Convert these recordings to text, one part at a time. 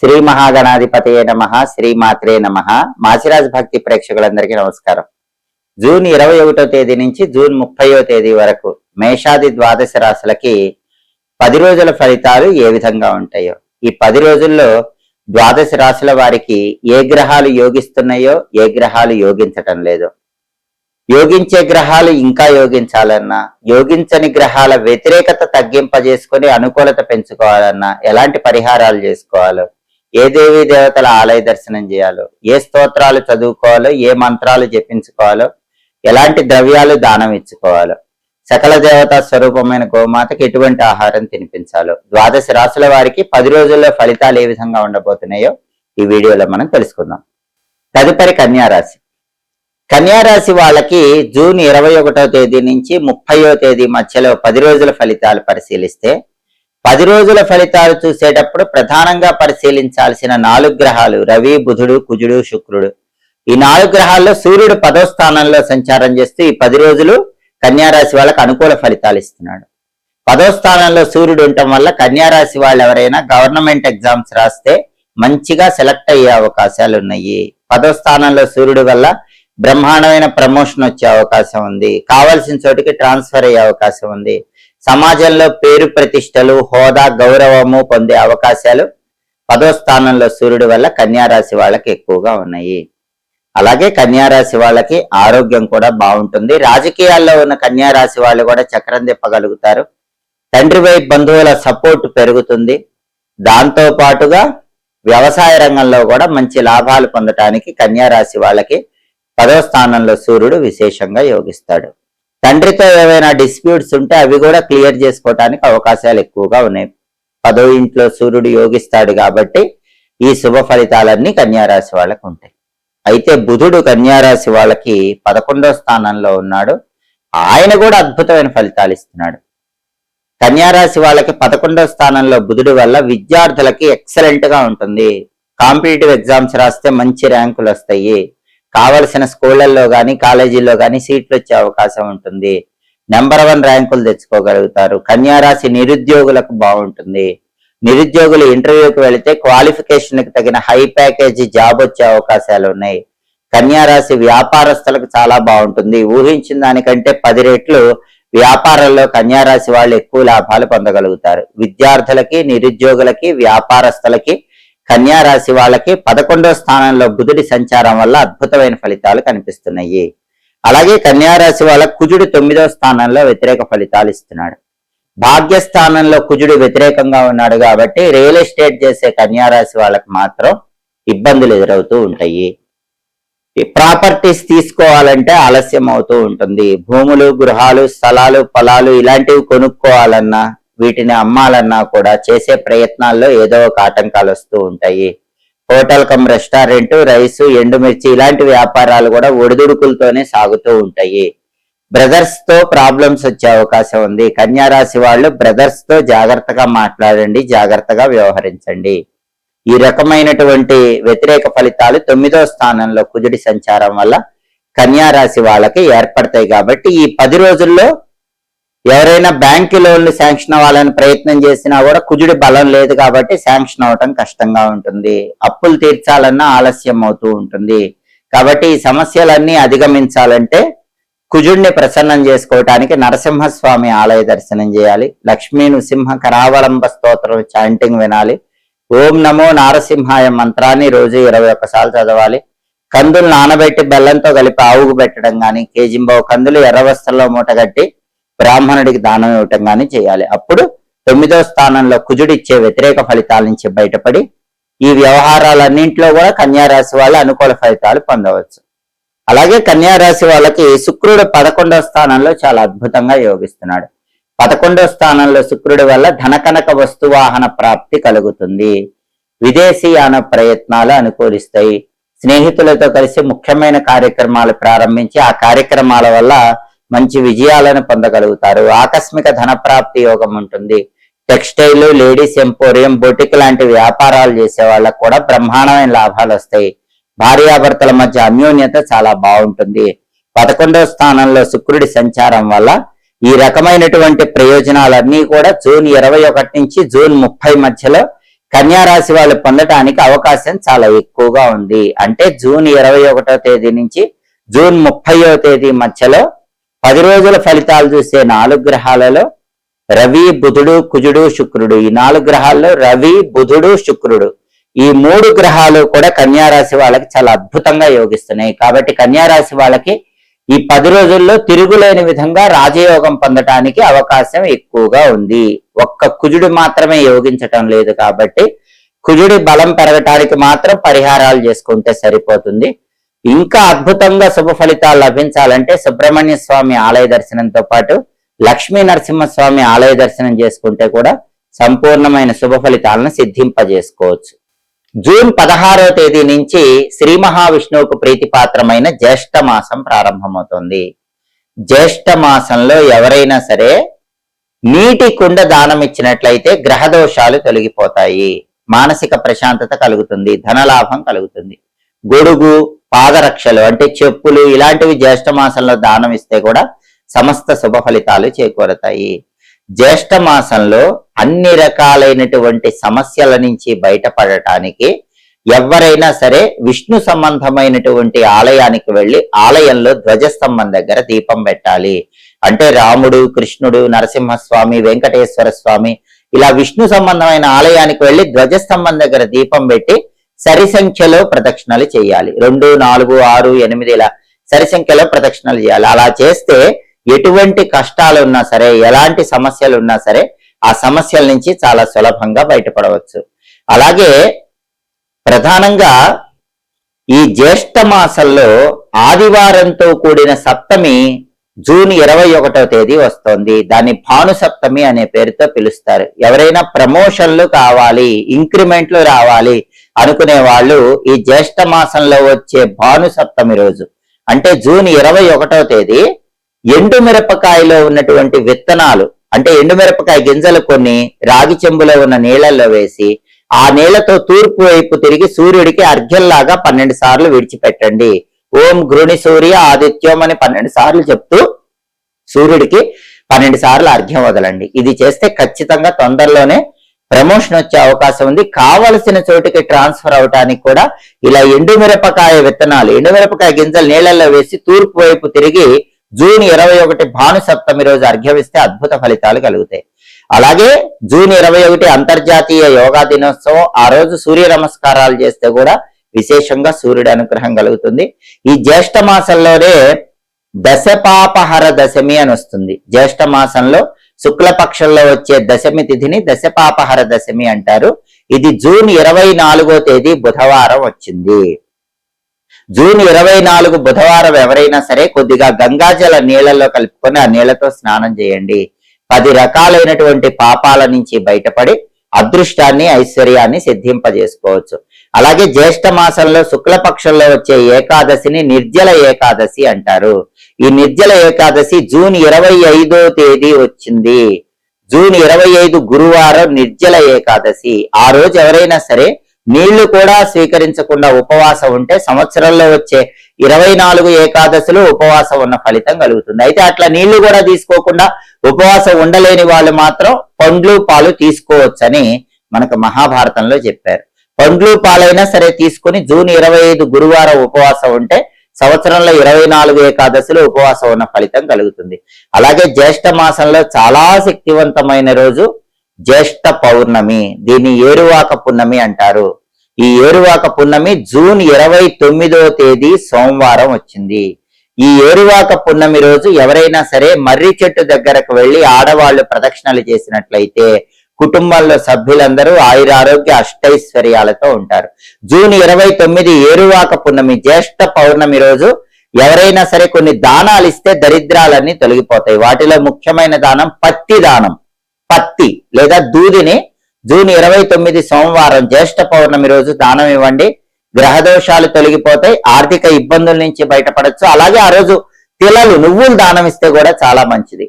శ్రీ మహాగణాధిపతయే నమః, శ్రీమాత్రే నమః. మాచిరాజ్ భక్తి ప్రేక్షకులందరికీ నమస్కారం. జూన్ 21వ తేదీ నుంచి జూన్ 30వ తేదీ వరకు మేషాది ద్వాదశ రాశులకి 10 రోజుల ఫలితాలు ఏ విధంగా ఉంటాయో, ఈ 10 రోజుల్లో ద్వాదశ రాశుల వారికి ఏ గ్రహాలు యోగిస్తున్నాయో, ఏ గ్రహాలు యోగించటం లేదో, యోగించే గ్రహాలు ఇంకా యోగించాలన్నా, యోగించని గ్రహాల వ్యతిరేకత తగ్గింపజేసుకొని అనుకూలత పెంచుకోవాలన్నా ఎలాంటి పరిహారాలు చేసుకోవాలో, ఏ దేవీ దేవతల ఆలయ దర్శనం చేయాలో, ఏ స్తోత్రాలు చదువుకోవాలో, ఏ మంత్రాలు జపించుకోవాలో, ఎలాంటి ద్రవ్యాలు దానం ఇచ్చుకోవాలో, సకల దేవతా స్వరూపమైన గోమాతకి ఎటువంటి ఆహారం తినిపించాలో, ద్వాదశ రాశుల వారికి 10 రోజుల్లో ఫలితాలు ఏ విధంగా ఉండబోతున్నాయో ఈ వీడియోలో మనం తెలుసుకుందాం. తదుపరి కన్యారాశి. కన్యారాశి వాళ్ళకి జూన్ 21వ తేదీ నుంచి 30వ తేదీ మధ్యలో 10 రోజుల ఫలితాలు పరిశీలిస్తే, 10 రోజుల ఫలితాలు చూసేటప్పుడు ప్రధానంగా పరిశీలించాల్సిన 4 గ్రహాలు రవి, బుధుడు, కుజుడు, శుక్రుడు. ఈ 4 గ్రహాల్లో సూర్యుడు 10వ స్థానంలో సంచారం చేస్తూ ఈ 10 రోజులు కన్యారాశి వాళ్ళకి అనుకూల ఫలితాలు ఇస్తున్నాడు. 10వ స్థానంలో సూర్యుడు ఉండటం వల్ల కన్యారాశి వాళ్ళు ఎవరైనా గవర్నమెంట్ ఎగ్జామ్స్ రాస్తే మంచిగా సెలెక్ట్ అయ్యే అవకాశాలు ఉన్నాయి. 10వ స్థానంలో సూర్యుడు వల్ల బ్రహ్మాండమైన ప్రమోషన్ వచ్చే అవకాశం ఉంది. కావలసిన చోటికి ట్రాన్స్ఫర్ అయ్యే అవకాశం ఉంది. సమాజంలో పేరు ప్రతిష్టలు, హోదా, గౌరవము పొందే అవకాశాలు 10వ స్థానంలో సూర్యుడు వల్ల కన్యారాశి వాళ్ళకి ఎక్కువగా ఉన్నాయి. అలాగే కన్యారాశి వాళ్ళకి ఆరోగ్యం కూడా బాగుంటుంది. రాజకీయాల్లో ఉన్న కన్యారాశి వాళ్ళు కూడా చక్రం తిప్పగలుగుతారు. తండ్రి వైపు బంధువుల సపోర్ట్ పెరుగుతుంది. దాంతో పాటుగా వ్యవసాయ రంగంలో కూడా మంచి లాభాలు పొందటానికి కన్యారాశి వాళ్ళకి 10వ స్థానంలో సూర్యుడు విశేషంగా యోగిస్తాడు. తండ్రితో ఏవైనా డిస్ప్యూట్స్ ఉంటే అవి కూడా క్లియర్ చేసుకోవటానికి అవకాశాలు ఎక్కువగా ఉన్నాయి. 10వ ఇంట్లో సూర్యుడు యోగిస్తాడు కాబట్టి ఈ శుభ ఫలితాలన్నీ కన్యారాశి వాళ్ళకి ఉంటాయి. అయితే బుధుడు కన్యారాశి వాళ్ళకి 11వ స్థానంలో ఉన్నాడు. ఆయన కూడా అద్భుతమైన ఫలితాలు ఇస్తున్నాడు. కన్యారాశి వాళ్ళకి 11వ స్థానంలో బుధుడు వల్ల విద్యార్థులకి ఎక్సలెంట్ గా ఉంటుంది. కాంపిటేటివ్ ఎగ్జామ్స్ రాస్తే మంచి ర్యాంకులు వస్తాయి. కావలసిన స్కూళ్లలో కానీ కాలేజీల్లో కానీ సీట్లు వచ్చే అవకాశం ఉంటుంది. నెంబర్ 1 ర్యాంకులు తెచ్చుకోగలుగుతారు. కన్యారాశి నిరుద్యోగులకు బాగుంటుంది. నిరుద్యోగులు ఇంటర్వ్యూకి వెళితే క్వాలిఫికేషన్ కి తగిన హై ప్యాకేజీ జాబ్ వచ్చే అవకాశాలు ఉన్నాయి. కన్యారాశి వ్యాపారస్తులకు చాలా బాగుంటుంది. ఊహించిన దానికంటే 10 రెట్లు వ్యాపారంలో కన్యారాశి వాళ్ళు ఎక్కువ లాభాలు పొందగలుగుతారు. విద్యార్థులకి, నిరుద్యోగులకి, వ్యాపారస్తులకి, కన్యారాశి వాళ్ళకి 11వ స్థానంలో బుధుడి సంచారం వల్ల అద్భుతమైన ఫలితాలు కనిపిస్తున్నాయి. అలాగే కన్యారాశి వాళ్ళ కుజుడు 9వ స్థానంలో వ్యతిరేక ఫలితాలు ఇస్తున్నాడు. భాగ్యస్థానంలో కుజుడు వ్యతిరేకంగా ఉన్నాడు కాబట్టి రియల్ ఎస్టేట్ చేసే కన్యారాశి వాళ్ళకి మాత్రం ఇబ్బందులు ఎదురవుతూ ఉంటాయి. ప్రాపర్టీస్ తీసుకోవాలంటే ఆలస్యం అవుతూ ఉంటుంది. భూములు, గృహాలు, స్థలాలు, పొలాలు ఇలాంటివి కొనుక్కోవాలన్నా, వీటిని అమ్మాలన్నా కూడా చేసే ప్రయత్నాల్లో ఏదో ఒక ఆటంకాలు వస్తూ ఉంటాయి. హోటల్ కమ్ రెస్టారెంట్, రైసు, ఎండుమిర్చి ఇలాంటి వ్యాపారాలు కూడా ఒడిదుడుకులతోనే సాగుతూ ఉంటాయి. బ్రదర్స్ తో ప్రాబ్లమ్స్ వచ్చే అవకాశం ఉంది. కన్యారాశి వాళ్ళు బ్రదర్స్ తో జాగ్రత్తగా మాట్లాడండి, జాగ్రత్తగా వ్యవహరించండి. ఈ రకమైనటువంటి వ్యతిరేక ఫలితాలు 9వ స్థానంలో కుజుడి సంచారం వల్ల కన్యారాశి వాళ్ళకి ఏర్పడతాయి. కాబట్టి ఈ 10 రోజుల్లో ఎవరైనా బ్యాంకు లోన్లు శాంక్షన్ అవ్వాలని ప్రయత్నం చేసినా కూడా కుజుడి బలం లేదు కాబట్టి శాంక్షన్ అవటం కష్టంగా ఉంటుంది. అప్పులు తీర్చాలన్నా ఆలస్యం అవుతూ ఉంటుంది. కాబట్టి ఈ సమస్యలన్నీ అధిగమించాలంటే కుజుడిని ప్రసన్నం చేసుకోవటానికి నరసింహస్వామి ఆలయ దర్శనం చేయాలి. లక్ష్మీ నృసింహ కరావలంబ స్తోత్రం చాంటింగ్ వినాలి. ఓం నమో నారసింహాయ మంత్రాన్ని రోజు 21 సార్లు చదవాలి. కందులు నానబెట్టి బెల్లంతో కలిపి ఆవుకు పెట్టడం కానీ, కేజింబావు కందులు ఎర్ర వస్త్రంలో మూటగట్టి బ్రాహ్మణుడికి దానం ఇవ్వటం కానీ చేయాలి. అప్పుడు 9వ స్థానంలో కుజుడు ఇచ్చే వ్యతిరేక ఫలితాల నుంచి బయటపడి ఈ వ్యవహారాలన్నింటిలో కూడా కన్యారాశి వాళ్ళు అనుకూల ఫలితాలు పొందవచ్చు. అలాగే కన్యారాశి వాళ్ళకి శుక్రుడు 11వ స్థానంలో చాలా అద్భుతంగా యోగిస్తున్నాడు. 11వ స్థానంలో శుక్రుడి వల్ల ధనకనక వస్తువాహన ప్రాప్తి కలుగుతుంది. విదేశీయాన ప్రయత్నాలు అనుకూలిస్తాయి. స్నేహితులతో కలిసి ముఖ్యమైన కార్యక్రమాలు ప్రారంభించి ఆ కార్యక్రమాల వల్ల మంచి విజయాలను పొందగలుగుతారు. ఆకస్మిక ధన ప్రాప్తి యోగం ఉంటుంది. టెక్స్టైల్, లేడీస్ ఎంపోరియం, బొటిక్ లాంటి వ్యాపారాలు చేసే వాళ్ళకు కూడా బ్రహ్మాండమైన లాభాలు వస్తాయి. భార్యాభర్తల మధ్య అన్యోన్యత చాలా బాగుంటుంది. 11వ స్థానంలో శుక్రుడి సంచారం వల్ల ఈ రకమైనటువంటి ప్రయోజనాలన్నీ కూడా జూన్ 21 నుంచి జూన్ 30 మధ్యలో కన్యా రాశి వాళ్ళు పొందటానికి అవకాశం చాలా ఎక్కువగా ఉంది. అంటే జూన్ 21వ తేదీ నుంచి జూన్ 30వ తేదీ మధ్యలో 10 రోజుల ఫలితాలు చూసే 4 గ్రహాలలో రవి, బుధుడు, కుజుడు, శుక్రుడు, ఈ 4 గ్రహాల్లో రవి, బుధుడు, శుక్రుడు, ఈ 3 గ్రహాలు కూడా కన్యా రాశి వాళ్ళకి చాలా అద్భుతంగా యోగిస్తున్నాయి. కాబట్టి కన్యా రాశి వాళ్ళకి ఈ 10 రోజుల్లో తిరుగులేని విధంగా రాజయోగం పొందటానికి అవకాశం ఎక్కువగా ఉంది. ఒక్క కుజుడు మాత్రమే యోగించటం లేదు కాబట్టి కుజుడి బలం పెరగటానికి మాత్రం పరిహారాలు చేసుకుంటే సరిపోతుంది. ఇంకా అద్భుతంగా శుభ ఫలితాలు లభించాలంటే సుబ్రహ్మణ్య స్వామి ఆలయ దర్శనంతో పాటు లక్ష్మీ నరసింహస్వామి ఆలయ దర్శనం చేసుకుంటే కూడా సంపూర్ణమైన శుభ ఫలితాలను సిద్ధింపజేసుకోవచ్చు. జూన్ 16వ తేదీ నుంచి శ్రీ మహావిష్ణువుకు ప్రీతిపాత్రమైన జ్యేష్ఠ మాసం ప్రారంభమవుతుంది. జ్యేష్ఠ మాసంలో ఎవరైనా సరే నీటి కుండ దానం ఇచ్చినట్లయితే గ్రహ దోషాలు తొలగిపోతాయి, మానసిక ప్రశాంతత కలుగుతుంది, ధనలాభం కలుగుతుంది. గొడుగు, పాదరక్షలు అంటే చెప్పులు ఇలాంటివి జ్యేష్ఠ మాసంలో దానం ఇస్తే కూడా సమస్త శుభ ఫలితాలు చేకూరతాయి. జ్యేష్ఠ మాసంలో అన్ని రకాలైనటువంటి సమస్యల నుంచి బయటపడటానికి ఎవరైనా సరే విష్ణు సంబంధమైనటువంటి ఆలయానికి వెళ్ళి ఆలయంలో ధ్వజస్తంభం దగ్గర దీపం పెట్టాలి. అంటే రాముడు, కృష్ణుడు, నరసింహస్వామి, వెంకటేశ్వర స్వామి ఇలా విష్ణు సంబంధమైన ఆలయానికి వెళ్ళి ధ్వజస్తంభం దగ్గర దీపం పెట్టి సరి సంఖ్యలో ప్రదక్షిణలు చేయాలి. 2, 4, 6, 8 ఇలా సరి సంఖ్యలో ప్రదక్షిణలు చేయాలి. అలా చేస్తే ఎటువంటి కష్టాలు ఉన్నా సరే, ఎలాంటి సమస్యలు ఉన్నా సరే ఆ సమస్యల నుంచి చాలా సులభంగా బయటపడవచ్చు. అలాగే ప్రధానంగా ఈ జ్యేష్ఠ మాసంలో ఆదివారంతో కూడిన సప్తమి జూన్ 21వ తేదీ వస్తోంది. దాన్ని భాను సప్తమి అనే పేరుతో పిలుస్తారు. ఎవరైనా ప్రమోషన్లు కావాలి, ఇంక్రిమెంట్లు రావాలి అనుకునే వాళ్ళు ఈ జ్యేష్ఠ మాసంలో వచ్చే భాను సప్తమి రోజు అంటే జూన్ 21వ తేదీ ఎండు మిరపకాయలో ఉన్నటువంటి విత్తనాలు అంటే ఎండుమిరపకాయ గింజలు కొన్ని రాగి చెంబులో ఉన్న నీళ్లలో వేసి ఆ నీళ్లతో తూర్పు వైపు తిరిగి సూర్యుడికి అర్ఘ్యంలాగా 12 సార్లు విడిచిపెట్టండి. ఓం గృణి సూర్య ఆదిత్యం అని 12 సార్లు చెప్తూ సూర్యుడికి 12 సార్లు అర్ఘ్యం వదలండి. ఇది చేస్తే ఖచ్చితంగా తొందరలోనే ప్రమోషన్ వచ్చే అవకాశం ఉంది. కావలసిన చోటికి ట్రాన్స్ఫర్ అవటానికి కూడా ఇలా ఎండుమిరపకాయ విత్తనాలు, ఎండుమిరపకాయ గింజలు నీళ్లలో వేసి తూర్పు వైపు తిరిగి జూన్ 21 భాను సప్తమి రోజు అర్ఘ్యమిస్తే అద్భుత ఫలితాలు కలుగుతాయి. అలాగే జూన్ 21 అంతర్జాతీయ యోగా దినోత్సవం. ఆ రోజు సూర్య నమస్కారాలు చేస్తే కూడా విశేషంగా సూర్యుడి అనుగ్రహం కలుగుతుంది. ఈ జ్యేష్ఠ మాసంలోనే దశపాపహర దశమి అని వస్తుంది. జ్యేష్ఠ మాసంలో శుక్లపక్షంలో వచ్చే దశమి తిథిని దశపాపహర దశమి అంటారు. ఇది జూన్ 24వ తేదీ బుధవారం వచ్చింది. జూన్ 24 బుధవారం ఎవరైనా సరే కొద్దిగా గంగాజల నీళ్లలో కలుపుకొని ఆ నీళ్లతో స్నానం చేయండి. 10 రకాలైనటువంటి పాపాల నుంచి బయటపడి అదృష్టాన్ని, ఐశ్వర్యాన్ని సిద్ధింపజేసుకోవచ్చు. అలాగే జ్యేష్ఠ మాసంలో శుక్లపక్షంలో వచ్చే ఏకాదశిని నిర్జల ఏకాదశి అంటారు. ఈ నిర్జల ఏకాదశి జూన్ 25వ తేదీ వచ్చింది. జూన్ 25 గురువారం నిర్జల ఏకాదశి. ఆ రోజు ఎవరైనా సరే నీళ్లు కూడా స్వీకరించకుండా ఉపవాసం ఉంటే సంవత్సరంలో వచ్చే 24 ఏకాదశులు ఉపవాసం ఉన్న ఫలితం కలుగుతుంది. అయితే అట్లా నీళ్లు కూడా తీసుకోకుండా ఉపవాసం ఉండలేని వాళ్ళు మాత్రం పండ్లు, పాలు తీసుకోవచ్చని మనకు మహాభారతంలో చెప్పారు. పండ్లు, పాలైనా సరే తీసుకుని జూన్ 25 గురువారం ఉపవాసం ఉంటే సంవత్సరంలో 24 ఏకాదశులు ఉపవాసం ఉన్న ఫలితం కలుగుతుంది. అలాగే జ్యేష్ఠ మాసంలో చాలా శక్తివంతమైన రోజు జ్యేష్ఠ పౌర్ణమి. దీన్ని ఏరువాక పున్నమి అంటారు. ఈ ఏరువాక పున్నమి జూన్ 29వ తేదీ సోమవారం వచ్చింది. ఈ ఏరువాక పున్నమి రోజు ఎవరైనా సరే మర్రి చెట్టు దగ్గరకు వెళ్లి ఆడవాళ్లు ప్రదక్షిణలు చేసినట్లయితే కుటుంబంలో సభ్యులందరూ ఆయురారోగ్య అష్టైశ్వర్యాలతో ఉంటారు. జూన్ 29 ఏరువాక పున్నమి జ్యేష్ఠ పౌర్ణమి రోజు ఎవరైనా సరే కొన్ని దానాలు ఇస్తే దరిద్రాలన్నీ తొలగిపోతాయి. వాటిలో ముఖ్యమైన దానం పత్తి దానం. పత్తి లేదా దూదిని జూన్ 29 సోమవారం జ్యేష్ఠ పౌర్ణమి రోజు దానం ఇవ్వండి. గ్రహదోషాలు తొలగిపోతాయి, ఆర్థిక ఇబ్బందుల నుంచి బయటపడచ్చు. అలాగే ఆ రోజు తిలలు, నువ్వులు దానం ఇస్తే కూడా చాలా మంచిది.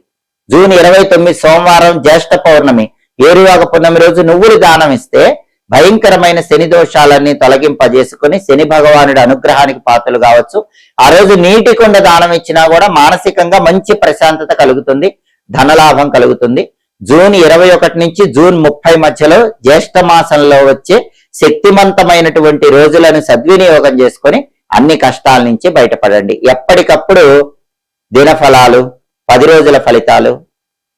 జూన్ 29 సోమవారం జ్యేష్ఠ పౌర్ణమి ఏరువాక పున్నమి రోజు నువ్వులు దానం ఇస్తే భయంకరమైన శని దోషాలన్నీ తొలగింపజేసుకుని శని భగవానుడి అనుగ్రహానికి పాత్రలు కావచ్చు. ఆ రోజు నీటి కుండ దానం ఇచ్చినా కూడా మానసికంగా మంచి ప్రశాంతత కలుగుతుంది, ధనలాభం కలుగుతుంది. జూన్ 21 నుంచి జూన్ 30 మధ్యలో జ్యేష్ఠ మాసంలో వచ్చే శక్తివంతమైనటువంటి రోజులను సద్వినియోగం చేసుకొని అన్ని కష్టాల నుంచి బయటపడండి. ఎప్పటికప్పుడు దినఫలాలు, 10 రోజుల ఫలితాలు,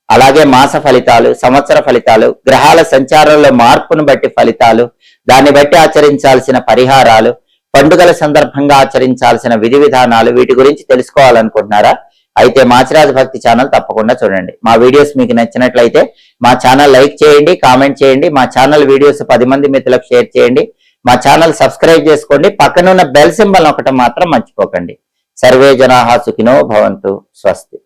అలాగే మాస ఫలితాలు, సంవత్సర ఫలితాలు, గ్రహాల సంచారంలో మార్పును బట్టి ఫలితాలు, దాన్ని బట్టి ఆచరించాల్సిన పరిహారాలు, పండుగల సందర్భంగా ఆచరించాల్సిన విధి విధానాలు, వీటి గురించి తెలుసుకోవాలనుకుంటున్నారా? అయితే మాచిరాజ్ భక్తి ఛానల్ తప్పకుండా చూడండి. మా వీడియోస్ మీకు నచ్చినట్లయితే మా ఛానల్ లైక్ చేయండి, కామెంట్ చేయండి. మా ఛానల్ వీడియోస్ 10 మంది మిత్రులకు షేర్ చేయండి. మా ఛానల్ సబ్స్క్రైబ్ చేసుకోండి. పక్కనున్న బెల్ సింబల్ నొక్కటం మాత్రం మర్చిపోకండి. సర్వే జనాః సుఖినో భవంతు. స్వస్తి.